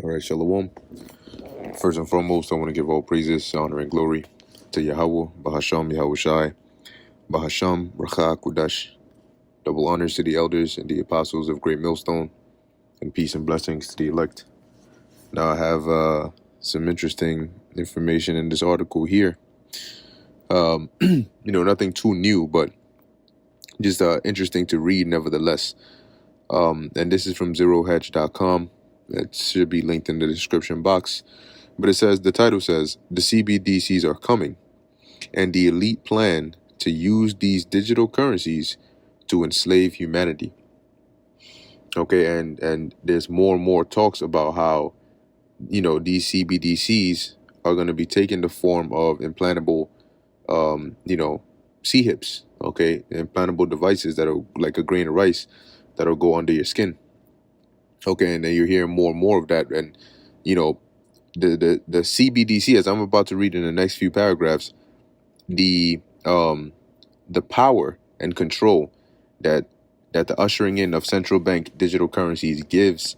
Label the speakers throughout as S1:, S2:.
S1: All right, Shalom. First and foremost, I want to give all praises, honor, and glory to Yahweh, Bahasham, Yahushai, Bahasham, Racha, Kudash. Double honors to the elders and the apostles of Great Millstone, and peace and blessings to the elect. Now, I have some interesting information in this article here. Nothing too new, but just interesting to read nevertheless. And this is from zerohedge.com. It should be linked in the description box. But the title says, the CBDCs are coming, and the elite plan to use these digital currencies to enslave humanity. Okay, and there's more and more talks about how, these CBDCs are going to be taking the form of implantable, C-hips, okay, implantable devices that are like a grain of rice that'll go under your skin. Okay, and then you're hearing more and more of that, and, the CBDC, as I'm about to read in the next few paragraphs, the power and control that the ushering in of central bank digital currencies gives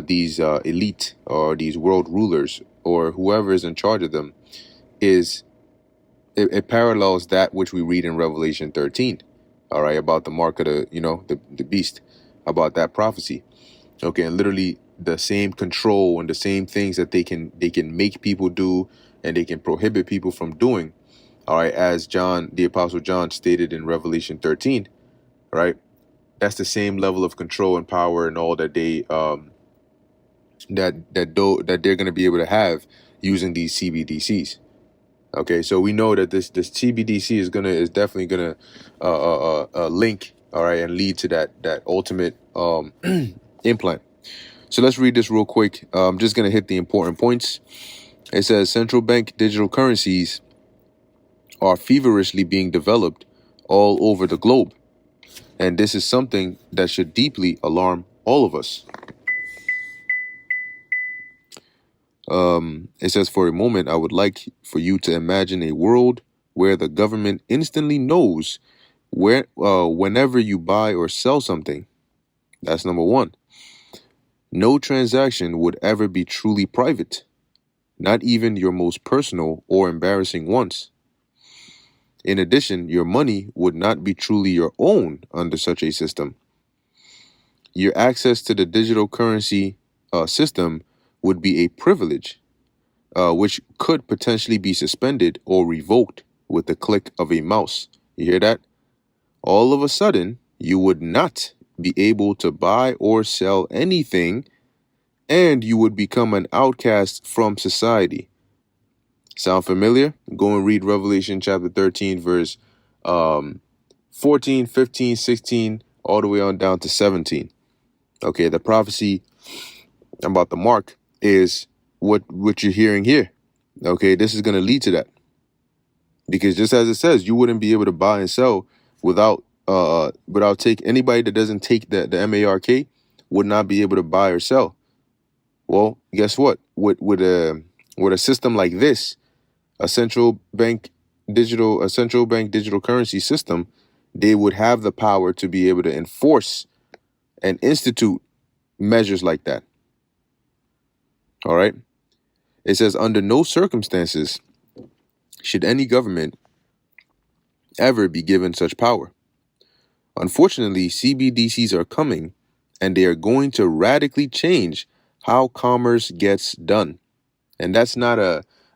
S1: these elite or these world rulers or whoever is in charge of them it parallels that which we read in Revelation 13, all right, about the mark of the beast, about that prophecy. Okay, and literally the same control and the same things that they can make people do and they can prohibit people from doing, all right, as John, the Apostle John, stated in Revelation 13, right? That's the same level of control and power and all that they that they're going to be able to have using these CBDCs. Okay, so we know that this CBDC is definitely gonna link, all right, and lead to that ultimate implant. So let's read this real quick. I'm just gonna hit the important points. It says central bank digital currencies are feverishly being developed all over the globe, and this is something that should deeply alarm all of us. It says, for a moment, I would like for you to imagine a world where the government instantly knows whenever you buy or sell something. That's number one. No transaction would ever be truly private, not even your most personal or embarrassing ones. In addition, your money would not be truly your own under such a system. Your access to the digital currency system would be a privilege, which could potentially be suspended or revoked with the click of a mouse. You hear that? All of a sudden, you would not be able to buy or sell anything, and you would become an outcast from society. Sound familiar? Go and read Revelation chapter 13, verse 14, 15, 16, all the way on down to 17. Okay, the prophecy about the mark is what you're hearing here. Okay, this is going to lead to that. Because just as it says, you wouldn't be able to buy and sell without anybody that doesn't take the MARK would not be able to buy or sell. Well, guess what? With a system like this, a central bank digital currency system, they would have the power to be able to enforce and institute measures like that. All right. It says, under no circumstances should any government ever be given such power. Unfortunately, CBDCs are coming, and they are going to radically change how commerce gets done. And that's not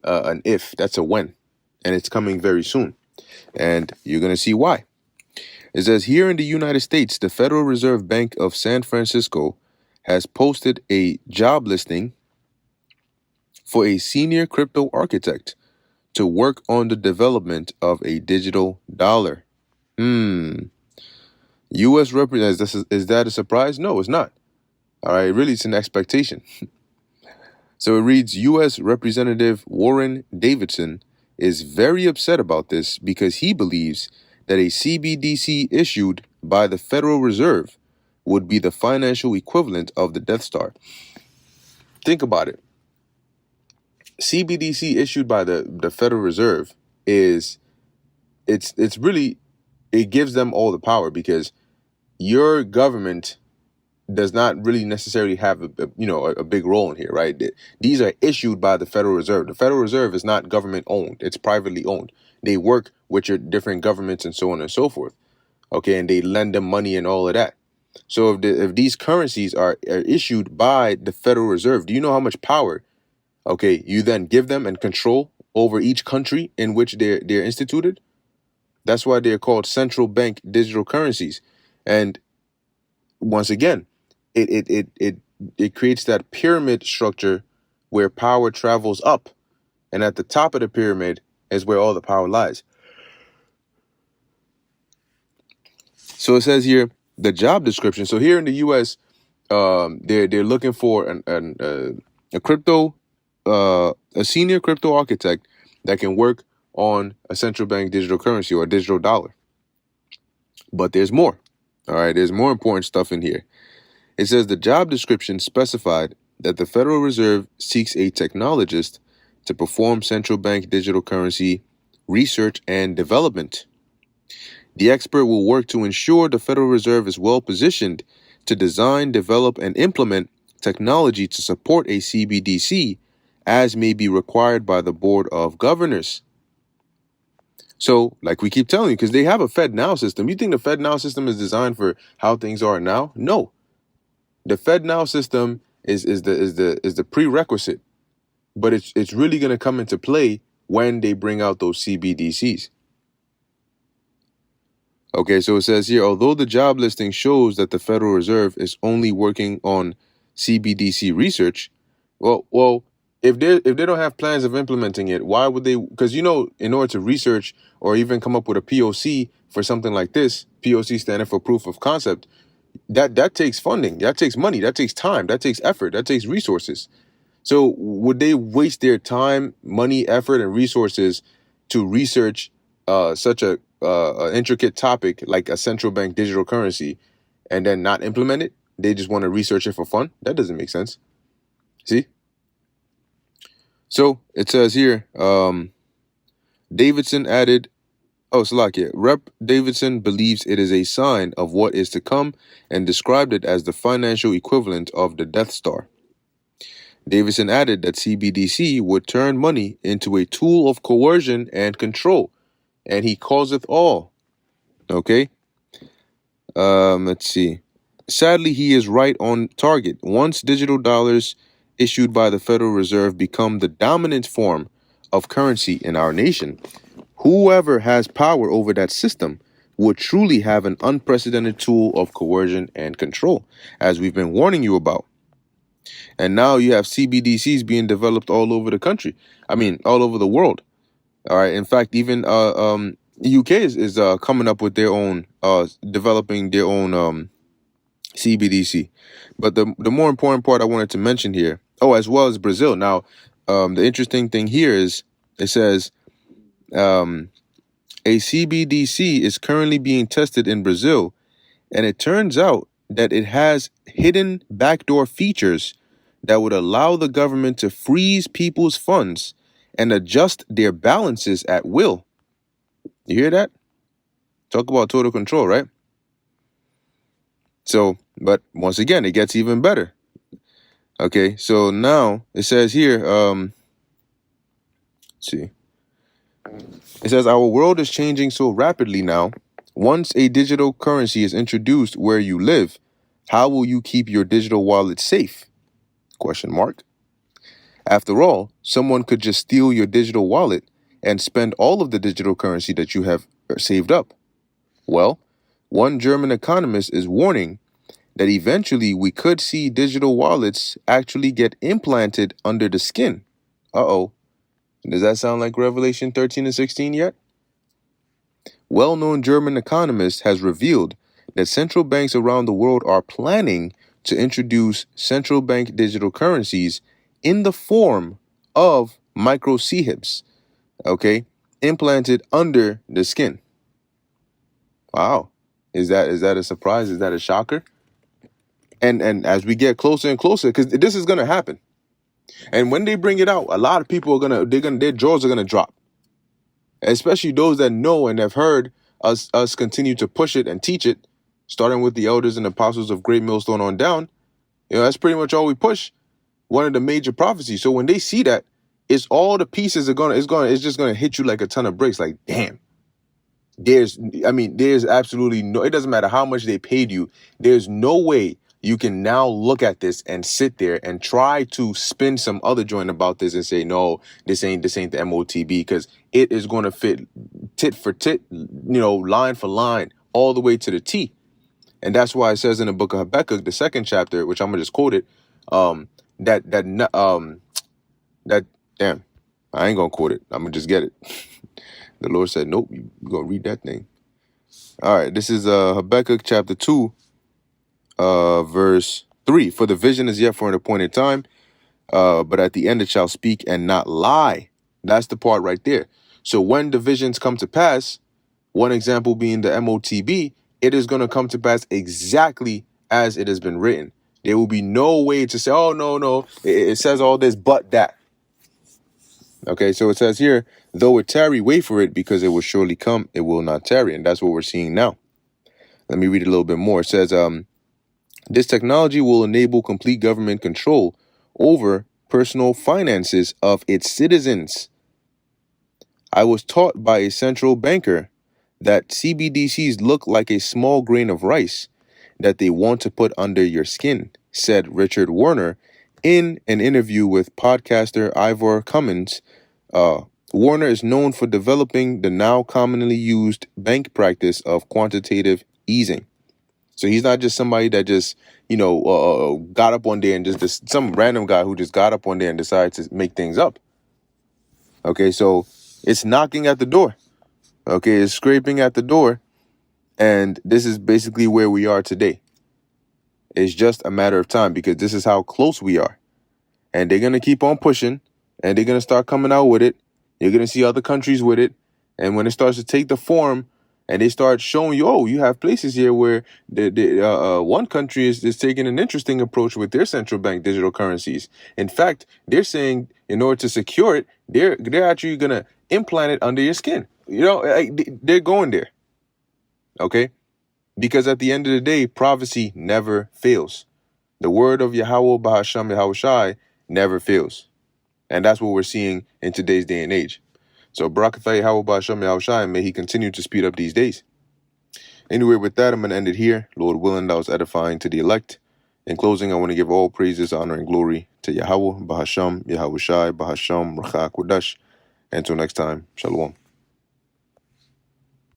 S1: an if, that's a when. And it's coming very soon. And you're going to see why. It says, here in the United States, the Federal Reserve Bank of San Francisco has posted a job listing for a senior crypto architect to work on the development of a digital dollar. U.S. represents, is that a surprise? No, it's not. All right, really, it's an expectation. So it reads, U.S. Representative Warren Davidson is very upset about this because he believes that a CBDC issued by the Federal Reserve would be the financial equivalent of the Death Star. Think about it. CBDC issued by the Federal Reserve it's really, it gives them all the power because your government does not really necessarily have a big role in here, right? These are issued by the Federal Reserve. The Federal Reserve is not government owned; it's privately owned. They work with your different governments and so on and so forth. Okay, and they lend them money and all of that. So if these currencies are issued by the Federal Reserve, do you know how much power, okay, you then give them and control over each country in which they're instituted? That's why they're called central bank digital currencies. And once again, it creates that pyramid structure where power travels up, and at the top of the pyramid is where all the power lies. So it says here the job description. So here in the U.S., they're looking for a senior crypto architect that can work on a central bank digital currency or a digital dollar. But there's more. All right, there's more important stuff in here. It says the job description specified that the Federal Reserve seeks a technologist to perform central bank digital currency research and development. The expert will work to ensure the Federal Reserve is well positioned to design, develop, and implement technology to support a CBDC as may be required by the Board of Governors. So, like we keep telling you, because they have a FedNow system. You think the FedNow system is designed for how things are now? No. The FedNow system is the prerequisite, but it's really going to come into play when they bring out those CBDCs. Okay, so it says here, although the job listing shows that the Federal Reserve is only working on CBDC research, well, if they don't have plans of implementing it, why would they? Because in order to research or even come up with a POC for something like this, POC standing for proof of concept, that takes funding, that takes money, that takes time, that takes effort, that takes resources. So would they waste their time, money, effort, and resources to research such a intricate topic like a central bank digital currency and then not implement it? They just want to research it for fun? That doesn't make sense. See? So it says here, Davidson added, Salakia, Rep. Davidson believes it is a sign of what is to come and described it as the financial equivalent of the Death Star. Davidson added that CBDC would turn money into a tool of coercion and control, and he causeth all. Okay? Let's see. Sadly, he is right on target. Once digital dollars issued by the Federal Reserve become the dominant form of currency in our nation, whoever has power over that system would truly have an unprecedented tool of coercion and control, as we've been warning you about. And now you have CBDCs being developed all over the country. I mean, all over the world. All right. In fact, even the UK is coming up with their own, developing their own CBDC. But the more important part I wanted to mention here, as well as Brazil. Now, the interesting thing here is it says a CBDC is currently being tested in Brazil, and it turns out that it has hidden backdoor features that would allow the government to freeze people's funds and adjust their balances at will. You hear that? Talk about total control, right? So, but once again, it gets even better. Okay, so now it says here, let's see. It says our world is changing so rapidly now. Once a digital currency is introduced where you live, how will you keep your digital wallet safe? Question mark. After all, someone could just steal your digital wallet and spend all of the digital currency that you have saved up. Well, one German economist is warning that eventually we could see digital wallets actually get implanted under the skin. Uh-oh. Does that sound like Revelation 13 and 16 yet? Well-known German economist has revealed that central banks around the world are planning to introduce central bank digital currencies in the form of micro CHIPs, okay, implanted under the skin. Wow. Is that a surprise? Is that a shocker? And as we get closer and closer, because this is going to happen. And when they bring it out, a lot of people their jaws are going to drop. Especially those that know and have heard us continue to push it and teach it. starting with the elders and apostles of Great Millstone on down. That's pretty much all we push. One of the major prophecies. So when they see that, it's all the pieces it's just gonna hit you like a ton of bricks. Like, damn. There's absolutely no, it doesn't matter how much they paid you. There's no way you can now look at this and sit there and try to spin some other joint about this and say, no, this ain't the MOTB, because it is going to fit tit for tit, line for line, all the way to the T. And that's why it says in the book of Habakkuk, the 2nd chapter, which I'm gonna just quote it, that damn, I ain't gonna quote it. I'm gonna just get it. The Lord said, nope, you're gonna read that thing. All right, this is Habakkuk chapter 2, verse 3. For the vision is yet for an appointed time, but at the end it shall speak and not lie. That's the part right there. So when the visions come to pass, one example being the MOTB, it is going to come to pass exactly as it has been written. There will be no way to say, oh, no, it says all this but that. Okay, so it says here, though it tarry, wait for it, because it will surely come, it will not tarry. And that's what we're seeing now. Let me read it a little bit more. It says, this technology will enable complete government control over personal finances of its citizens. I was taught by a central banker that CBDCs look like a small grain of rice that they want to put under your skin, said Richard Warner in an interview with podcaster Ivor Cummins. Warner is known for developing the now commonly used bank practice of quantitative easing. So he's not just somebody that just, got up one day and just some random guy who just got up one day and decided to make things up. Okay, so it's knocking at the door. Okay, it's scraping at the door. And this is basically where we are today. It's just a matter of time, because this is how close we are. And they're going to keep on pushing, and they're going to start coming out with it. You're going to see other countries with it. And when it starts to take the form and they start showing you, oh, you have places here where one country is taking an interesting approach with their central bank digital currencies. In fact, they're saying in order to secure it, they're actually going to implant it under your skin. They're going there. Okay? Because at the end of the day, prophecy never fails. The word of Yahweh Bahasham Yahushai never fails. And that's what we're seeing in today's day and age. So Barakatah Yahweh Bahasham Yahushai, and may he continue to speed up these days. Anyway, with that, I'm going to end it here. Lord willing, that was edifying to the elect. In closing, I want to give all praises, honor, and glory to Yahweh Bahasham Yahushai Bahasham Rachak Wadash. Until next time, Shalom.